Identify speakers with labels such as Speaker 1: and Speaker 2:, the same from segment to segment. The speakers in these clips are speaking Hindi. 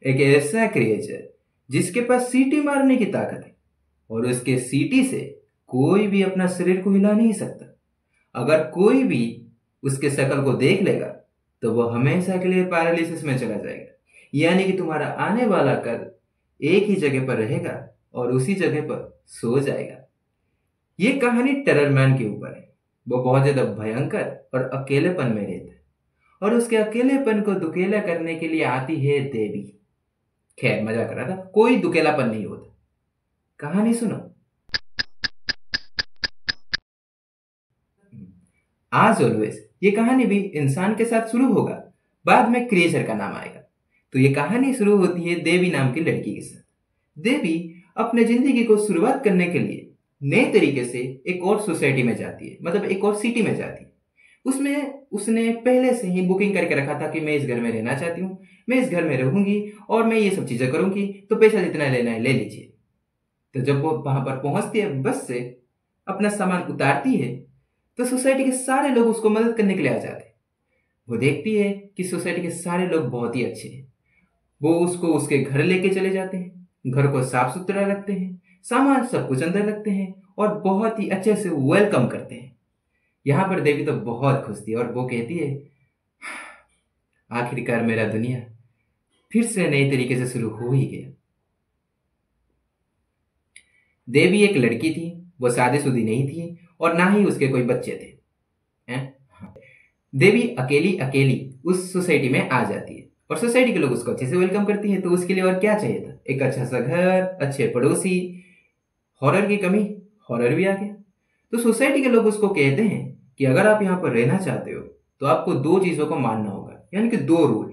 Speaker 1: एक ऐसा क्रिएचर जिसके पास सीटी मारने की ताकत है और उसके सीटी से कोई भी अपना शरीर को हिला नहीं सकता। अगर कोई भी उसके शक्ल को देख लेगा तो वो हमेशा के लिए पैरालिसिस में चला जाएगा, यानी कि तुम्हारा आने वाला कल एक ही जगह पर रहेगा और उसी जगह पर सो जाएगा। ये कहानी टेरर मैन के ऊपर है। वो बहुत ज्यादा भयंकर और अकेलेपन में रहता है और उसके अकेलेपन को दुकेला करने के लिए आती है देवी। खैर, मजा कर रहा था, कोई दुकेलापन नहीं होता। कहानी सुनो। आज ऑलवेज ये कहानी भी इंसान के साथ शुरू होगा, बाद में क्रिएचर का नाम आएगा। तो ये कहानी शुरू होती है देवी नाम की लड़की के साथ। देवी अपने जिंदगी को शुरुआत करने के लिए नए तरीके से एक और सोसाइटी में जाती है, मतलब एक और सिटी में जाती है। उसमें उसने पहले से ही बुकिंग करके रखा था कि मैं इस घर में रहना चाहती हूँ, मैं इस घर में रहूंगी और मैं ये सब चीजें करूंगी, तो पैसा जितना लेना है ले लीजिए। तो जब वो वहां पर पहुंचती है, बस से अपना सामान उतारती है, तो सोसाइटी के सारे लोग उसको मदद करने के लिए आ जाते हैं। वो देखती है कि सोसाइटी के सारे लोग बहुत ही अच्छे हैं। वो उसको उसके घर लेके चले जाते हैं, घर को साफ सुथरा रखते हैं, सामान सब कुछ अंदर रखते हैं और बहुत ही अच्छे से वेलकम करते हैं। यहाँ पर देवी तो बहुत खुश थी और वो कहती है, आखिरकार मेरा दुनिया फिर से नई तरीके से शुरू हो ही गया। देवी एक लड़की थी, वो शादीशुदी नहीं थी और ना ही उसके कोई बच्चे थे। हाँ। देवी अकेली अकेली उस सोसाइटी में आ जाती है और सोसाइटी के लोग उसको अच्छे से वेलकम करती हैं। तो उसके लिए और क्या चाहिए था? एक अच्छा सा घर, अच्छे पड़ोसी, हॉरर की कमी, हॉरर भी आ गया। तो सोसाइटी के लोग उसको कहते हैं कि अगर आप यहाँ पर रहना चाहते हो तो आपको दो चीजों को मानना होगा, यानी कि दो रूल।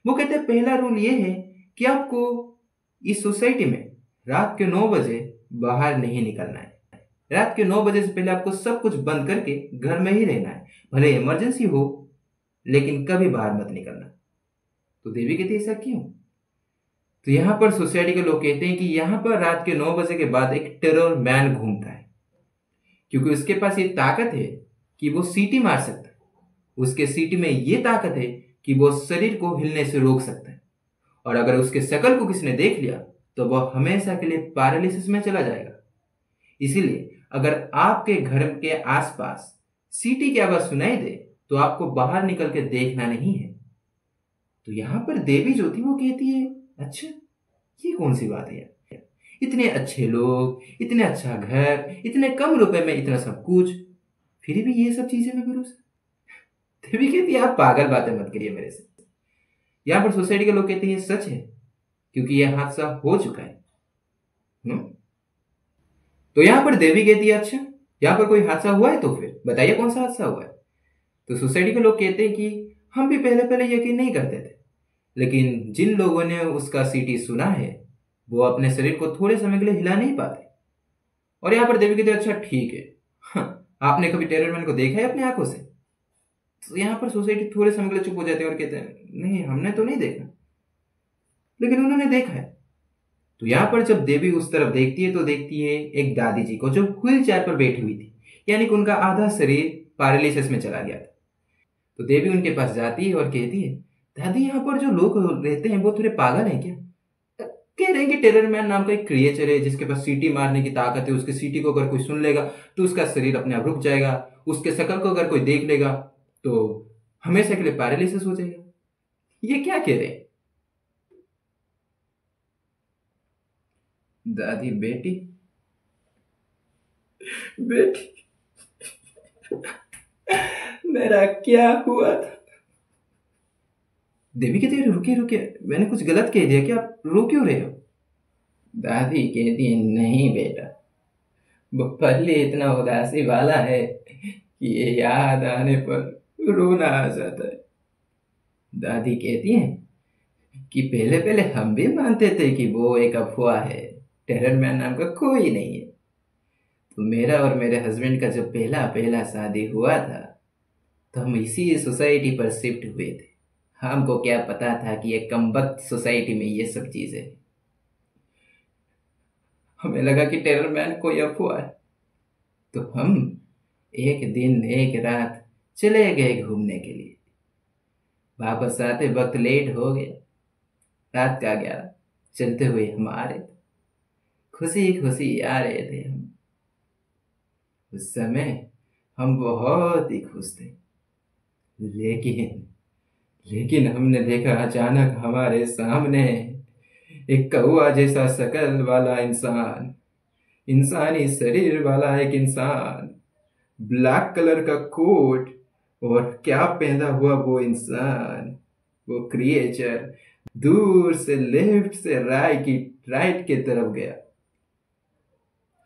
Speaker 1: वो कहते हैं पहला रूल ये है कि आपको इस सोसाइटी में रात के 9 बजे बाहर नहीं निकलना है। रात के 9 बजे से पहले आपको सब कुछ बंद करके घर में ही रहना है, भले इमरजेंसी हो, लेकिन कभी बाहर मत निकलना। तो देवी कहती है ऐसा क्यों? तो यहाँ पर सोसाइटी के लोग कहते हैं कि यहाँ पर रात के 9 बजे के बाद एक टेरर मैन घूमता है, क्योंकि उसके पास ये ताकत है कि वो सीटी मार सकता है। उसके सीटी में ये ताकत है कि वो शरीर को हिलने से रोक सकता है और अगर उसके शक्ल को किसी ने देख लिया तो वह हमेशा के लिए पैरालिसिस में चला जाएगा। इसीलिए अगर आपके घर के आसपास सीटी की आवाज सुनाई दे तो आपको बाहर निकल के देखना नहीं है। तो यहां पर देवी जो थी वो कहती है, अच्छा ये कौन सी बात है यार, इतने अच्छे लोग, इतने अच्छा घर, इतने कम रुपए में इतना सब कुछ, फिर भी ये सब चीजें में भरोसा। देवी कहती है आप पागल बातें मत करिए मेरे से। यहां पर सोसाइटी के लोग कहते हैं ये सच है, क्योंकि यह हादसा हो चुका है। तो यहां पर देवी कहती है, अच्छा यहाँ पर कोई हादसा हुआ है तो फिर बताइए कौन सा हादसा हुआ है। तो सोसाइटी के लोग कहते हैं कि हम भी पहले पहले यकीन नहीं करते थे, लेकिन जिन लोगों ने उसका सीटी सुना है वो अपने शरीर को थोड़े समय के लिए हिला नहीं पाते। और यहाँ पर देवी कहती है, अच्छा ठीक है, हाँ, आपने कभी टेररमैन को देखा है अपनी आंखों से? तो यहाँ पर सोसाइटी थोड़े समय के लिए चुप हो जाते हैं और कहते हैं, नहीं हमने तो नहीं देखा, लेकिन उन्होंने देखा है। तो यहां पर जब देवी उस तरफ देखती है तो देखती है एक दादी जी को जो व्हील चेयर पर बैठी हुई थी, यानी कि उनका आधा शरीर पैरालिसिस में चला गया था। तो देवी उनके पास जाती है और कहती है, दादी यहाँ पर जो लोग रहते हैं वो थोड़े पागल हैं क्या? कह रहे हैं कि टेरर मैन नाम का एक क्रिएचर है जिसके पास सीटी मारने की ताकत है, उसके सीटी को अगर कोई सुन लेगा तो उसका शरीर अपने आप रुक जाएगा, उसके शक्ल को अगर कोई देख लेगा तो हमेशा के लिए पैरालिसिस हो जाएगा। ये क्या कह रहे हैं? दादी, बेटी, बेटी, मेरा क्या हुआ था? देवी कहती है, रुकिए रुकिए, मैंने कुछ गलत कह दिया क्या? आप रो क्यों रहे हो? दादी कहती है, नहीं बेटा, वो पहले इतना उदासी वाला है कि ये याद आने पर रोना आ जाता है। दादी कहती है कि पहले पहले हम भी मानते थे कि वो एक अफवाह है, टेरर मैन नाम का कोई नहीं है। तो मेरा और मेरे हस्बैंड का जब पहला पहला शादी हुआ था तो हम इसी सोसाइटी पर शिफ्ट हुए थे। हमको क्या पता था कि ये कमबख्त सोसाइटी में ये सब चीजें, हमें लगा कि टेरर मैन कोई अफवाह है। तो हम एक दिन एक रात चले गए घूमने के लिए। वापस आते वक्त लेट हो गया, रात का 11। चलते हुए हम आ रहे थे, खुशी खुशी आ रहे थे हम। उस समय हम बहुत ही खुश थे। लेकिन लेकिन हमने देखा अचानक हमारे सामने एक कौआ जैसा शकल वाला इंसान, इंसानी शरीर वाला एक इंसान, ब्लैक कलर का कोट और क्या पहना हुआ वो इंसान, वो क्रिएचर दूर से लेफ्ट से राइट की तरफ गया।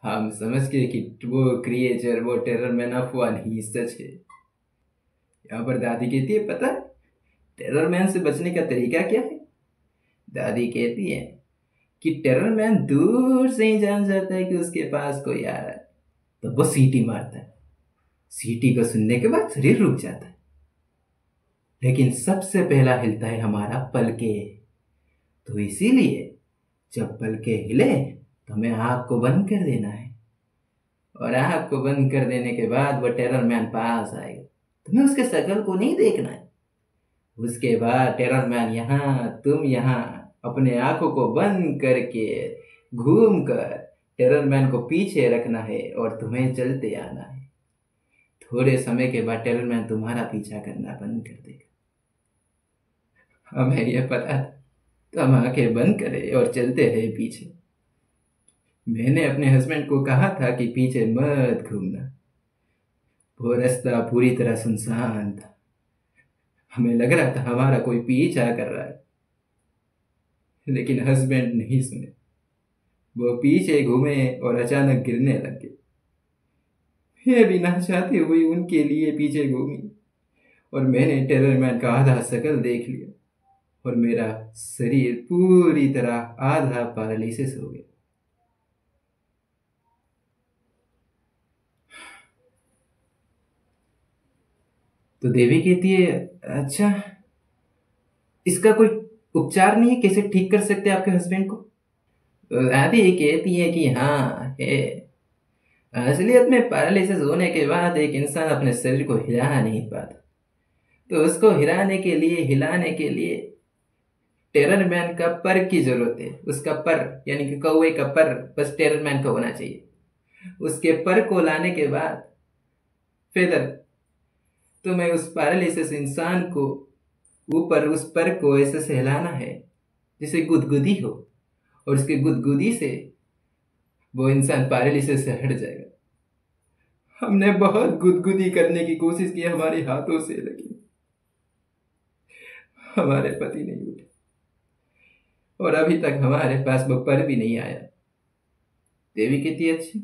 Speaker 1: हम समझ गए कि वो क्रिएचर, वो टेरर मैन अफवाह नहीं, सच है। यहाँ पर दादी कहती है, पता है टेरर मैन से बचने का तरीका क्या है? दादी कहती है कि टेरर मैन दूर से ही जान जाता है कि उसके पास कोई आ रहा है, तो वो सीटी मारता है। सीटी को सुनने के बाद शरीर रुक जाता है, लेकिन सबसे पहला हिलता है हमारा पलके। तो इसीलिए जब पलके हिले तो हमें आँख को बंद कर देना है, और आँख को बंद कर देने के बाद वो टेरर मैन पास आएगा। तुम्हें उसके शक्ल को नहीं देखना है। उसके बाद टेरर मैन यहाँ, तुम यहाँ, अपने आंखों को बंद करके घूम कर टेरर मैन को पीछे रखना है और तुम्हें चलते आना है। थोड़े समय के बाद टेरर मैन तुम्हारा पीछा करना बंद कर देगा। हमें यह पता था, तो हम आंखें बंद करे और चलते रहे पीछे। मैंने अपने हस्बैंड को कहा था कि पीछे मत घूमना। वो रास्ता पूरी तरह सुनसान था। हमें लग रहा था हमारा कोई पीछा कर रहा है, लेकिन हस्बैंड नहीं सुने। वो पीछे घूमे और अचानक गिरने लग गए। मैं भी ना चाहते हुए उनके लिए पीछे घूमी और मैंने टेरर मैन का आधा शकल देख लिया और मेरा शरीर पूरी तरह आधा पैरालिसिस हो गया। तो देवी कहती है, अच्छा इसका कोई उपचार नहीं है, कैसे ठीक कर सकते आपके हस्बैंड को? तो आदि कहती है कि हाँ है। असलियत में पैरालिसिस होने के बाद एक इंसान अपने शरीर को हिला नहीं पाता, तो उसको हिलाने के लिए टेरर मैन का पर की जरूरत है। उसका पर यानी कि कौवे का पर बस टेरर मैन का होना चाहिए। उसके पर को लाने के बाद फिर तुम्हें उस पैरालिसिस इंसान को ऊपर उस पर को ऐसे से हिलाना है जिसे गुदगुदी हो, और उसके गुदगुदी से वो इंसान पैरालिसिस से हट जाएगा। हमने बहुत गुदगुदी करने की कोशिश की हमारे हाथों से, लेकिन हमारे पति नहीं उठे और अभी तक हमारे पास वो पर भी नहीं आया। देवी कहती है, अच्छी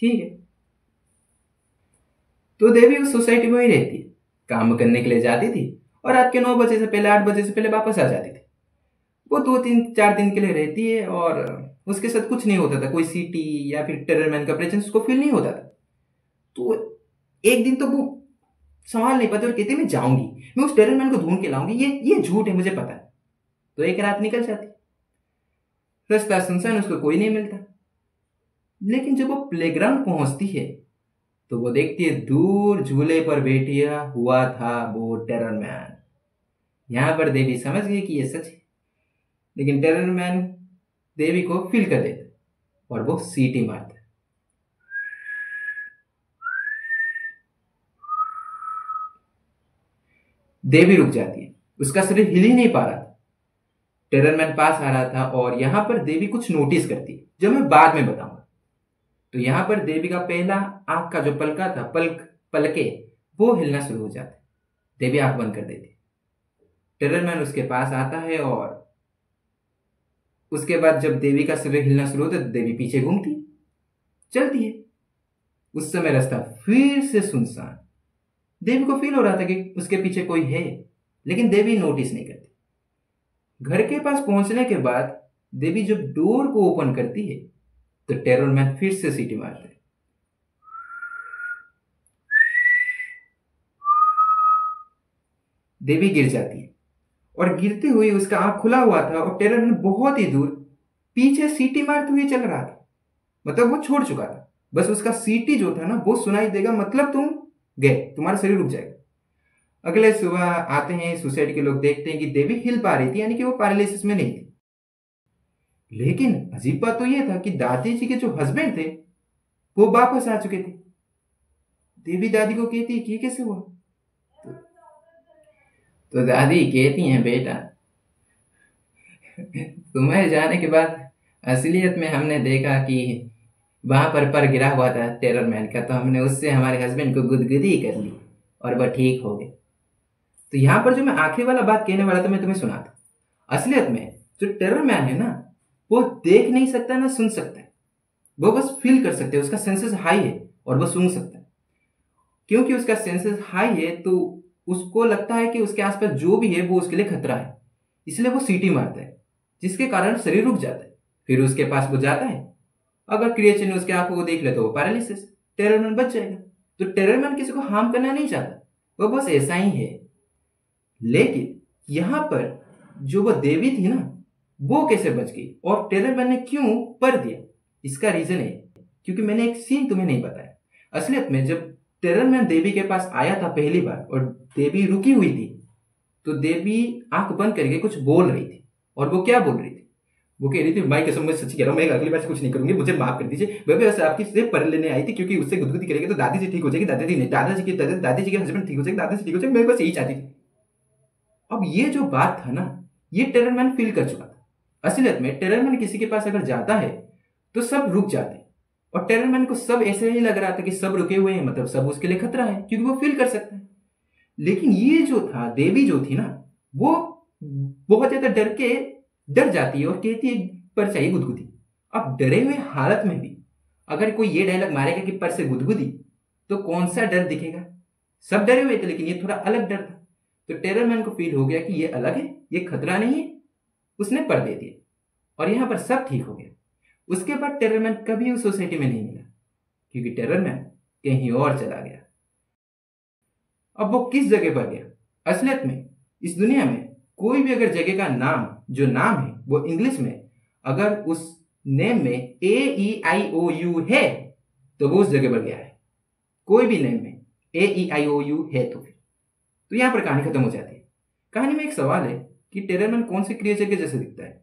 Speaker 1: ठीक है। तो देवी उस सोसाइटी में ही रहती है, काम करने के लिए जाती थी और रात के 9 बजे से पहले, 8 बजे से पहले वापस आ जाती थी। वो 2-3-4 दिन के लिए रहती है और उसके साथ कुछ नहीं होता था, कोई सीटी या फिर टेररमैन का प्रेजेंस उसको फील नहीं होता था। तो एक दिन तो वो संभाल नहीं पाती और कहती मैं जाऊंगी, मैं उस टेररमैन को ढूंढ के लाऊंगी, ये झूठ है मुझे पता है। तो एक रात निकल जाती, रास्ता सुनसान, उसको कोई नहीं मिलता। लेकिन जब वो प्लेग्राउंड पहुंचती है तो वो देखती है दूर झूले पर बैठा हुआ था वो टेररमैन। यहां पर देवी समझ गई कि ये सच है, लेकिन टेररमैन देवी को फील कर देता और वो सीटी मारता। देवी रुक जाती है, उसका शरीर हिल ही नहीं पा रहा था। टेररमैन पास आ रहा था और यहां पर देवी कुछ नोटिस करती है जो मैं बाद में बताऊंगा। तो यहां पर देवी का पहला आंख का जो पलका था, पलके वो हिलना शुरू हो जाता है। देवी आंख बंद कर देती। टेररमैन उसके पास आता है और उसके बाद जब देवी का शरीर हिलना शुरू होता है तो देवी पीछे घूमती चलती है। उस समय रास्ता फिर से सुनसान। देवी को फील हो रहा था कि उसके पीछे कोई है, लेकिन देवी नोटिस नहीं करती। घर के पास पहुंचने के बाद देवी जब डोर को ओपन करती है तो टेररमैन फिर से सीटी मारता है। देवी गिर जाती है और गिरते हुए उसका आंख खुला हुआ था और टेररमैन बहुत ही दूर पीछे सीटी मारते हुए चल रहा था। मतलब वो छोड़ चुका था, बस उसका सीटी जो था ना वो सुनाई देगा, मतलब तुम गए, तुम्हारा शरीर रुक जाएगा। अगले सुबह आते हैं, सोसाइटी के लोग देखते हैं कि देवी हिल पा रही थी, यानी कि वो पैरालिसिस में नहीं थी। लेकिन अजीब बात तो ये था कि दादी जी के जो हस्बैंड थे वो वापस आ चुके थे। देवी दादी को कहती कि ये कैसे हुआ? तो दादी कहती हैं, बेटा तुम्हारे जाने के बाद असलियत में हमने देखा कि वहां पर गिरा हुआ था टेरर मैन का, तो हमने उससे हमारे हस्बैंड को गुदगुदी कर ली और वह ठीक हो गए। तो यहां पर जो मैं आखिरी वाला बात कहने वाला था, मैं तुम्हें सुनाता। असलियत में जो टेरर मैन है ना, वो देख नहीं सकता ना सुन सकता है, वो बस फील कर सकते हैं। उसका सेंसेस हाई है और वो सूंघ सकता है। क्योंकि उसका सेंसेस हाई है तो उसको लगता है कि उसके आसपास जो भी है वो उसके लिए खतरा है, इसलिए वो सीटी मारता है, जिसके कारण शरीर रुक जाता है। फिर उसके पास वो जाता है, अगर क्रिएचर ने उसके आंखों को देख लिया तो वो पैरालिसिस, टेररमैन बच जाएगा। तो टेररमैन किसी को हार्म करना नहीं चाहता, वो बस ऐसा ही है। लेकिन यहां पर जो वो देवी थी ना, वो कैसे बच गई और टेररमैन ने क्यों पर दिया? इसका रीजन है क्योंकि मैंने एक सीन तुम्हें नहीं बताया। असलियत में जब टेररमैन देवी के पास आया था पहली बार और देवी रुकी हुई थी, तो देवी आंख बंद करके कुछ बोल रही थी। और वो क्या बोल रही थी? वो कह रही थी, माई कसम मैं सच कह रहा हूँ, मैं अगली बार से कुछ नहीं करूंगी, मुझे माफ कर दीजिए। मैं वैसे आपकी सिर्फ पर लेने आई थी क्योंकि उससे गुदगुदी करेंगे तो दादी जी ठीक हो जाएगी। दादाजी नहीं, दादी जी के हस्बैंड ठीक हो जाएगी, दादी जी ठीक हो जाएगी, मैं बस यही चाहती थी। अब ये जो बात था ना, ये टेररमैन फील कर चुका था। असलियत में टेररमैन किसी के पास अगर जाता है तो सब रुक जाते हैं, और टेररमैन को सब ऐसे ही लग रहा था कि सब रुके हुए हैं, मतलब सब उसके लिए खतरा है, क्योंकि वो फील कर सकता है। लेकिन ये जो था, देवी जो थी ना, वो बहुत ज्यादा डर जाती है और कहती है पर चाहिए गुदगुदी। अब डरे हुए हालत में भी अगर कोई ये डायलॉग मारेगा कि पर से गुदगुदी, तो कौन सा डर दिखेगा? सब डरे हुए थे, लेकिन ये थोड़ा अलग डर था। तो टेररमैन को फील हो गया कि ये अलग है, ये खतरा नहीं है, उसने पर दे दिया और यहां पर सब ठीक हो गया। उसके बाद टेररमैन कभी उस सोसाइटी में नहीं मिला, क्योंकि टेररमैन कहीं और चला गया। अब वो किस जगह पर गया? असलियत में इस दुनिया में कोई भी अगर जगह का नाम, जो नाम है वो इंग्लिश में, अगर उस नेम में AEIOU है तो वो उस जगह पर गया है। कोई भी नेम में AEIOU है तो यहां पर कहानी खत्म हो जाती है। कहानी में एक सवाल है कि टेररमैन कौन से क्रिएचर के जैसे दिखता है?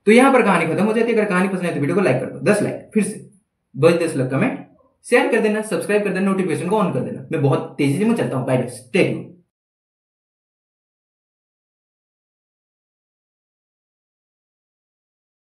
Speaker 1: तो यहां पर कहानी खत्म हो जाती है। अगर कहानी पसंद है तो वीडियो को लाइक कर दो, 10 लाइक, फिर से 10 लाइक, कमेंट शेयर कर देना, सब्सक्राइब कर देना, नोटिफिकेशन को ऑन कर देना। मैं बहुत तेजी से मैं चलता हूं। Bye bye, stay tuned.